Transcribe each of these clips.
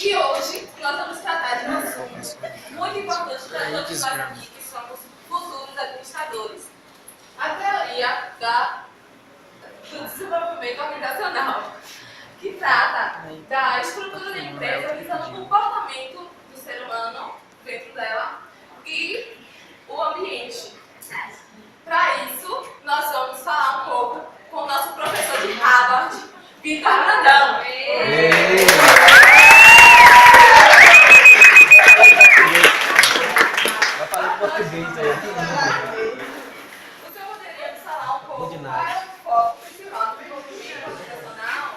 E hoje nós vamos tratar de um assunto muito importante para todos nós aqui que somos futuros administradores. A teoria do desenvolvimento organizacional, que trata da estrutura da empresa visando o comportamento do ser humano dentro dela e o ambiente. Para isso, nós vamos falar um pouco com o nosso professor de Harvard, Vitor Brandão. Vai falar português aí. Você poderia nos falar um pouco qual é o foco principal do desenvolvimento organizacional?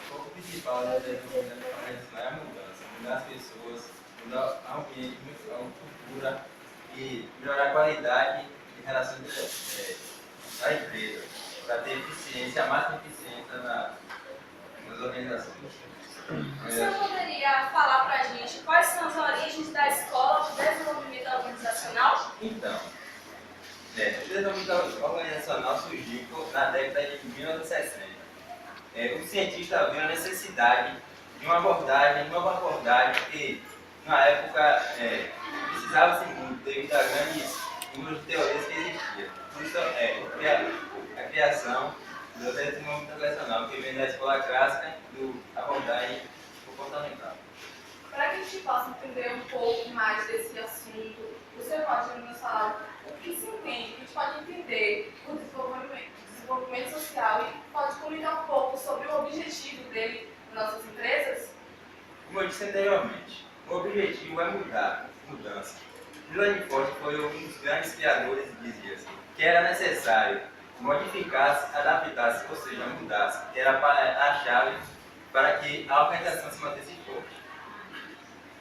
O foco principal da desenvolvimento organizacional é a mudança. Mudar as pessoas, mudar o ambiente, a cultura e melhorar a qualidade de relação da empresa, para ter eficiência, a máxima eficiência nas organizações. Você poderia falar para a gente quais são as origens da Escola de Desenvolvimento Organizacional? Então, o desenvolvimento organizacional surgiu na década de 1960. O cientista viu a necessidade de uma nova abordagem que, na época, precisava-se muito devido a grandes números de teorias que existiam. Por isso, a criação do desenvolvimento organizacional, que vem da escola clássica do abordagem comportamental. Para que a gente possa entender um pouco mais desse assunto, você pode nos falar o que se entende, o que a gente pode entender o desenvolvimento social e pode comentar um pouco sobre o objetivo dele nas nossas empresas? Como eu disse anteriormente, o objetivo é mudança. Milton Ford foi um dos grandes criadores e dizia assim, que era necessário modificar-se, adaptar-se, ou seja, mudar-se, que era a chave para que a organização se mantesse forte.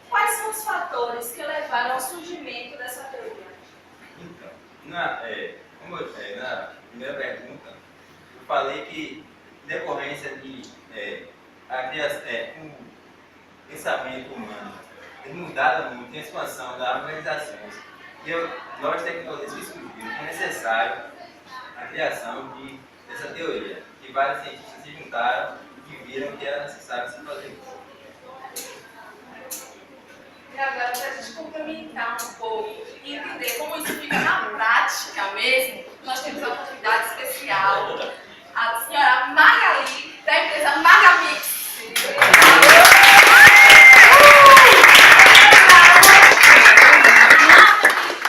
Quais são os fatores que levaram ao surgimento dessa teoria? Então, na primeira pergunta, eu falei que, em decorrência de o pensamento humano ter mudado muito em expansão das organizações e novas tecnologias que surgiram, é necessário a criação dessa teoria, que vários cientistas se juntaram e viram que era necessário se fazer isso. E agora, para a gente complementar um pouco e entender como isso fica na prática mesmo, nós temos uma convidada especial, a senhora Magali, da empresa Magamix.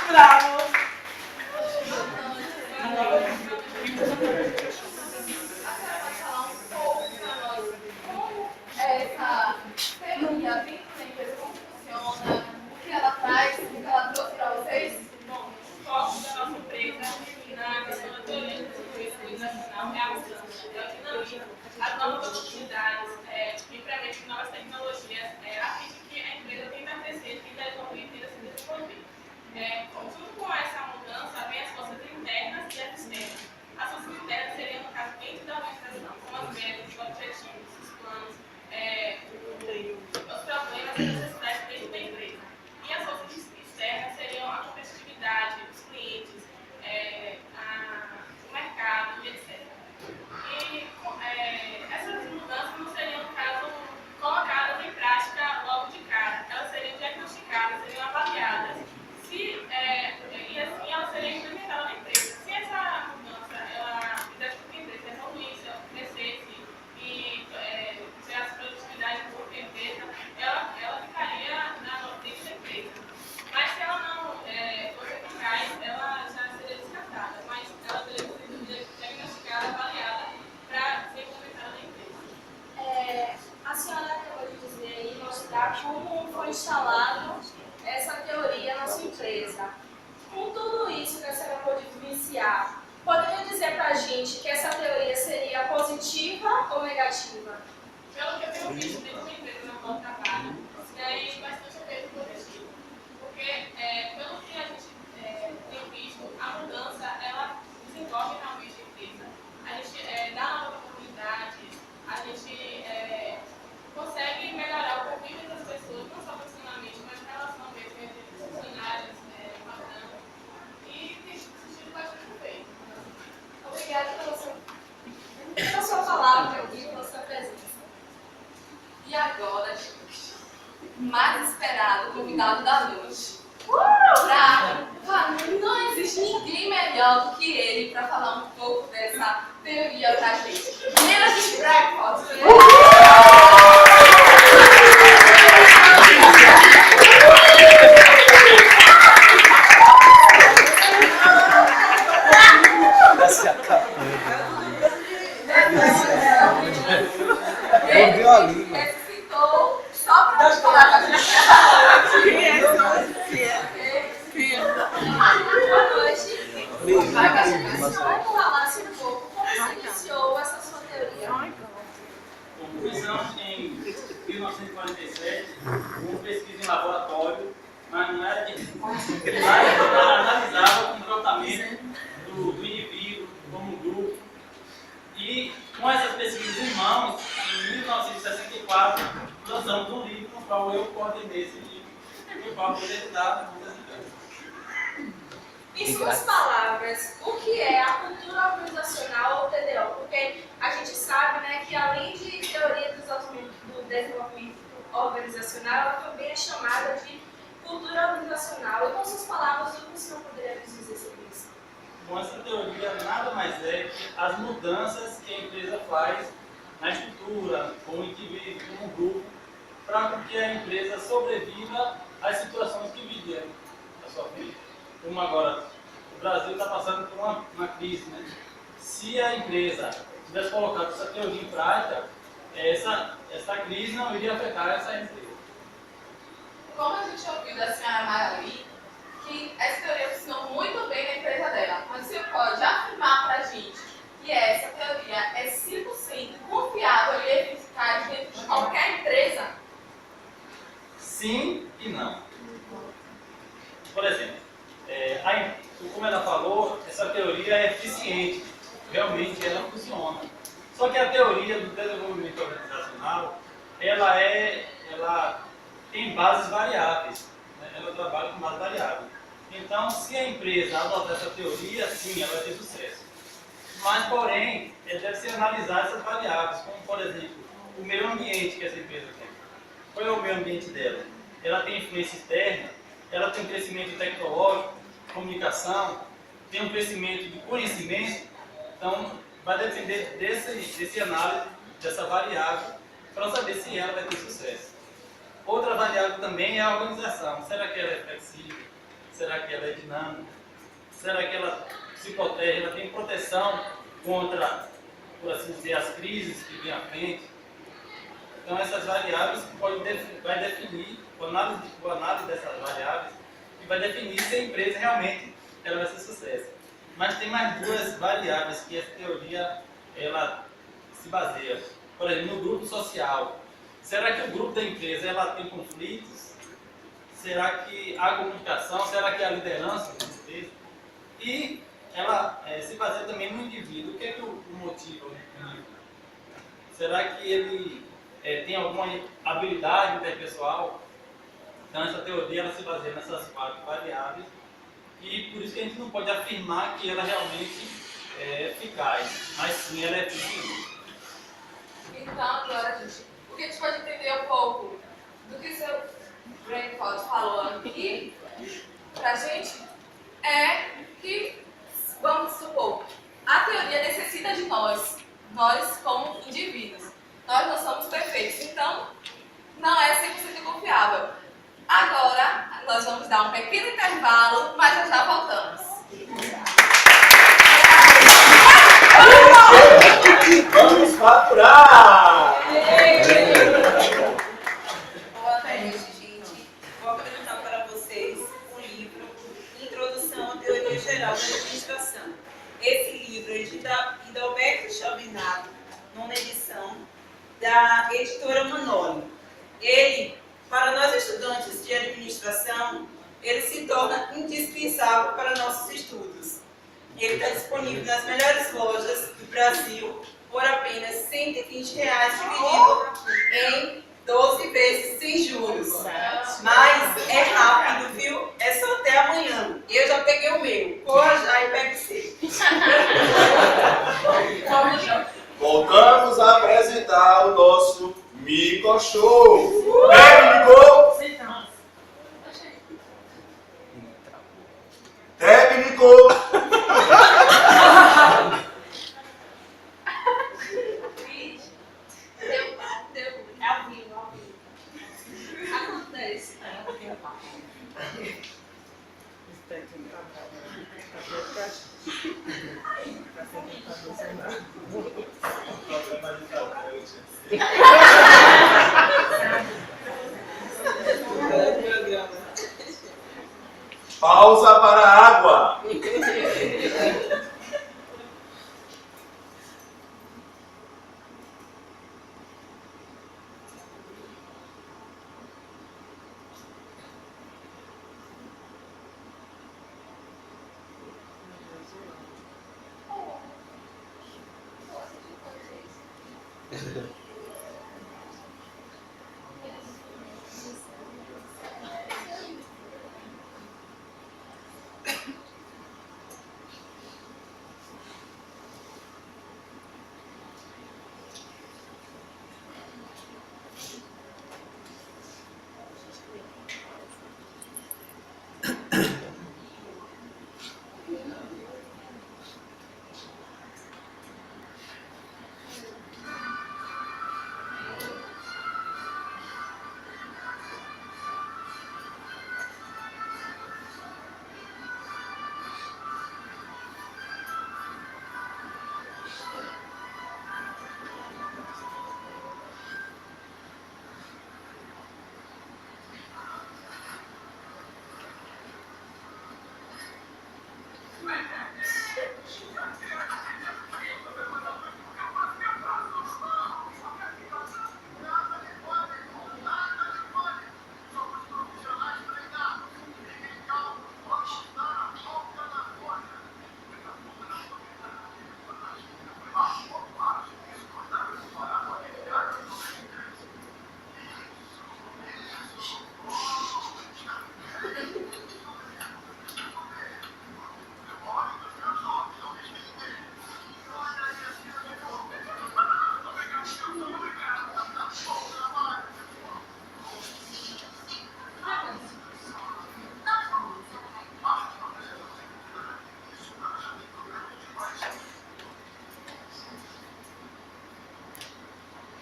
Bravo! A senhora pode falar um pouco para nós como essa teoria dentro da empresa, como funciona, o que ela traz, o que ela trouxe para vocês? Bom, o foco da nossa empresa na questão da teoria do desenvolvimento organizacional é a mudança, é o dinamismo, as novas oportunidades, o implemento de novas tecnologias, a fim de que a empresa tenta crescer, tenta evoluir, tenta se desenvolver. Junto com essa mudança, vem as forças internas e as externas. As forças internas seriam, no caso, dentro da organização, são as metas, os objetivos, os planos, os problemas e necessidades dentro da empresa. E as forças externas seriam a competitividade, os clientes, o mercado, etc. E essas mudanças não seriam, no caso, colocadas em prática logo de cara. Elas seriam diagnosticadas, seriam avaliadas. E assim elas seriam implementadas na empresa. Se essa mudança ela fizesse com que a empresa evoluísse, ela crescesse e gerasse produtividade por empresa, ela ficaria dentro da empresa. Mas se ela não fosse eficaz, ela já seria descartada. Mas ela teria sido diagnosticada, avaliada para ser implementada na empresa. A senhora acabou de dizer aí, mostrar como foi instalado essa teoria na sua empresa. Com tudo isso que a senhora pôde vivenciar, poderia dizer para a gente que essa teoria seria positiva ou negativa? Pelo que eu tenho visto dentro da empresa na qual eu trabalho, tem bastante efeito positivo. Porque, pelo que a gente tem visto, a mudança ela desenvolve realmente a empresa. A gente dá novas oportunidades, a gente consegue melhorar o convívio das pessoas, não só profissionalmente, mas na relação mesmo entre os funcionários, patrão. E tem sentido bastante efeito. Obrigada pela sua palavra aqui, pela sua presença. E agora, mais esperado convidado da noite. Não existe ninguém melhor do que ele para falar um pouco dessa teoria pra gente. Menos de breakfast. Mordeu a língua. Ressuscitou só para falar com a gente. Boa noite. Vai falar um pouco como se iniciou essa sua teoria. Conclusão em 1947, uma pesquisa em laboratório, mas não era de. Ela analisava o comportamento do indivíduo como grupo. E com essas pesquisas em mãos, em 1964, lançamos um livro no qual eu coordenei esse livro, no qual eu poderia dar muitas ideias. Em suas palavras, o que é a cultura organizacional ou TDO? Porque a gente sabe, né, que além de teoria do desenvolvimento organizacional, ela também é chamada de cultura organizacional. E com suas palavras, o que o senhor poderia nos dizer sobre isso? Bom, essa teoria nada mais é que as mudanças que a empresa faz na estrutura, como indivíduo, como grupo, para que a empresa sobreviva às situações que vivemos na sua vida. Como agora, o Brasil está passando por uma crise, né? Se a empresa tivesse colocado essa teoria em prática, essa crise não iria afetar essa empresa. Como a gente ouviu da senhora Marali, que essa teoria funcionou muito bem na empresa dela, mas você pode afirmar para a gente que essa teoria é 100% confiável e eficaz dentro de qualquer empresa? Sim e não. Por exemplo, como ela falou, essa teoria é eficiente, realmente ela funciona. Só que a teoria do desenvolvimento organizacional, ela tem bases variáveis, né? Ela trabalha com bases variáveis. Então, se a empresa adotar essa teoria, sim, ela vai ter sucesso. Mas, porém, deve ser analisar essas variáveis, como, por exemplo, o meio ambiente que essa empresa tem. Qual é o meio ambiente dela? Ela tem influência externa, ela tem um crescimento tecnológico, comunicação, tem um crescimento de conhecimento. Então, vai depender desse análise, dessa variável, para saber se ela vai ter sucesso. Outra variável também é a organização. Será que ela é flexível? Será que ela é dinâmica? Será que ela se protege? Ela tem proteção contra, por assim dizer, as crises que vêm à frente? Então, essas variáveis vai definir, o análise dessas variáveis, e vai definir se a empresa realmente ela vai ser sucesso. Mas tem mais duas variáveis que essa teoria ela se baseia. Por exemplo, no grupo social. Será que o grupo da empresa ela tem conflitos? Será que há comunicação? Será que há liderança da empresa? E ela se baseia também no indivíduo. O que é que o motiva o indivíduo? Será que ele tem alguma habilidade interpessoal? Então essa teoria ela se baseia nessas quatro variáveis. E por isso que a gente não pode afirmar que ela realmente é eficaz, mas sim ela é eficiente. Então, agora, gente, o que a gente pode entender um pouco do que o seu Brainpod falou aqui pra gente é que, vamos supor, a teoria necessita de nós como indivíduos. Nós não somos perfeitos, então não é 100% confiável. Agora, nós vamos dar um pequeno intervalo, mas já voltamos. Vamos faturar! Boa noite, gente. Vou apresentar para vocês um livro, Introdução à Teoria Geral da Administração. Esse livro é de Hidalberto Chavinado, nona edição, da editora Manoli. Ele, para nós estudantes de administração, ele se torna indispensável para nossos estudos. Ele está disponível nas melhores lojas do Brasil por apenas R$ 120, dividido em 12 vezes sem juros. Mas é rápido, viu? É só até amanhã. Eu já peguei o meu. Corra já e pega o seu. Voltamos a apresentar o nosso Mico Show. Mico! Pausa para a água.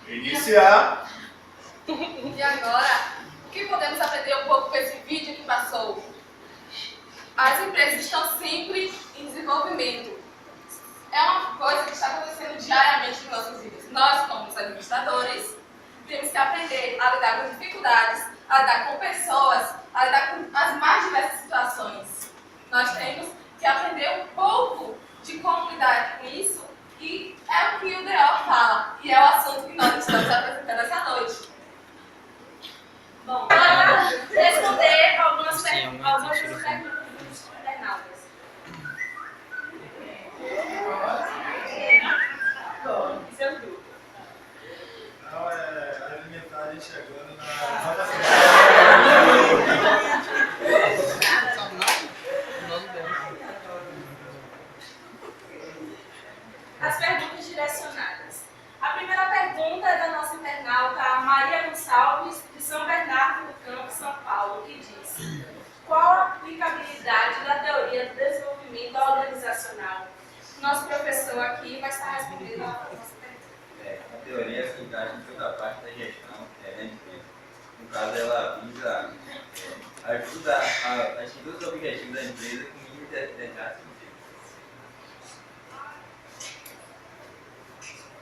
Iniciar. E agora, o que podemos aprender um pouco com esse vídeo que passou? As empresas estão sempre em desenvolvimento. É uma coisa que está acontecendo diariamente em nossas vidas. Nós, como os administradores, temos que aprender a lidar com dificuldades, a lidar com pessoas, a lidar com as mais diversas situações. Nós temos que aprender um pouco de como lidar com isso, e é o que o DO fala, e é o assunto que nós estamos apresentando essa noite. Bom, para responder algumas perguntas internautas. Seu grupo. Não, é alimentar a gente chegando na. As perguntas direcionadas. A primeira pergunta é da nossa internauta Maria Gonçalves, de São Bernardo do Campo, São Paulo, que diz: qual a aplicabilidade da teoria do desenvolvimento organizacional? Nosso professor aqui vai estar respondendo a nossa pergunta. A teoria se encaixa em toda a parte da gestão da empresa. No caso, ela visa, ajuda a atingir os objetivos da empresa com mínimo determinados sentidos.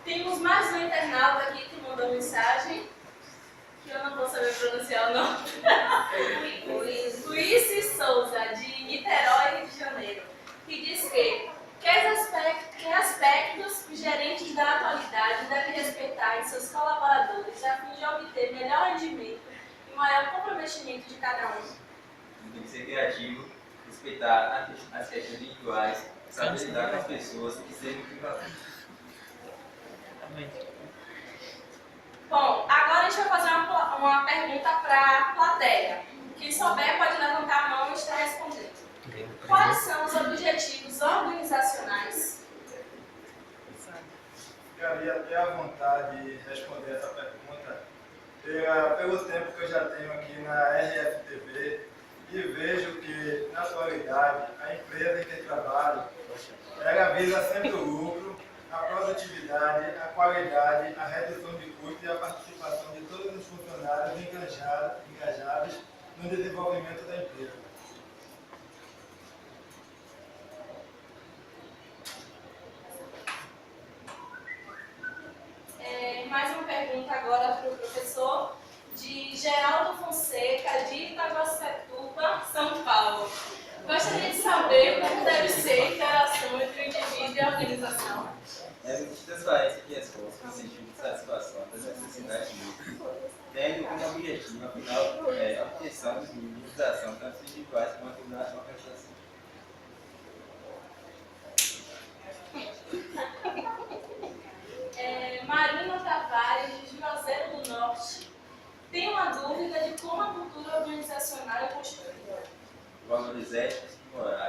Temos mais um internauta aqui que mandou mensagem, que eu não vou saber pronunciar o nome. Luiz Souza, de Niterói, Rio de Janeiro, que diz que aspectos os gerentes da atualidade devem respeitar em seus colaboradores a fim de obter melhor rendimento e maior comprometimento de cada um. Tem que ser criativo, respeitar as questões individuais, saber lidar com as pessoas e ser motivador. Bom, agora a gente vai fazer uma pergunta para a plateia. Quem souber pode levantar a mão e estar respondendo. Quais são os objetivos organizacionais? Ficaria até à vontade de responder essa pergunta pelo tempo que eu já tenho aqui na RFTV e vejo que, na atualidade, a empresa em que trabalho, ela visa sempre o lucro, a produtividade, a qualidade, a redução de custos e a participação de todos os funcionários engajados no desenvolvimento da empresa. Mais uma pergunta agora para o professor, de Geraldo Fonseca, de Itaguacetuba, São Paulo. Gostaria de saber como deve ser a interação entre o indivíduo e a organização. É de transparência e resposta no sentido de satisfação das necessidades mútuas, tendo como objetivo, afinal, a obtenção dos limites da ação, tanto individuais quanto da organização. Marina Tavares, de Juazeiro do Norte, tem uma dúvida de como a cultura organizacional é construída. Valores éticos e morais.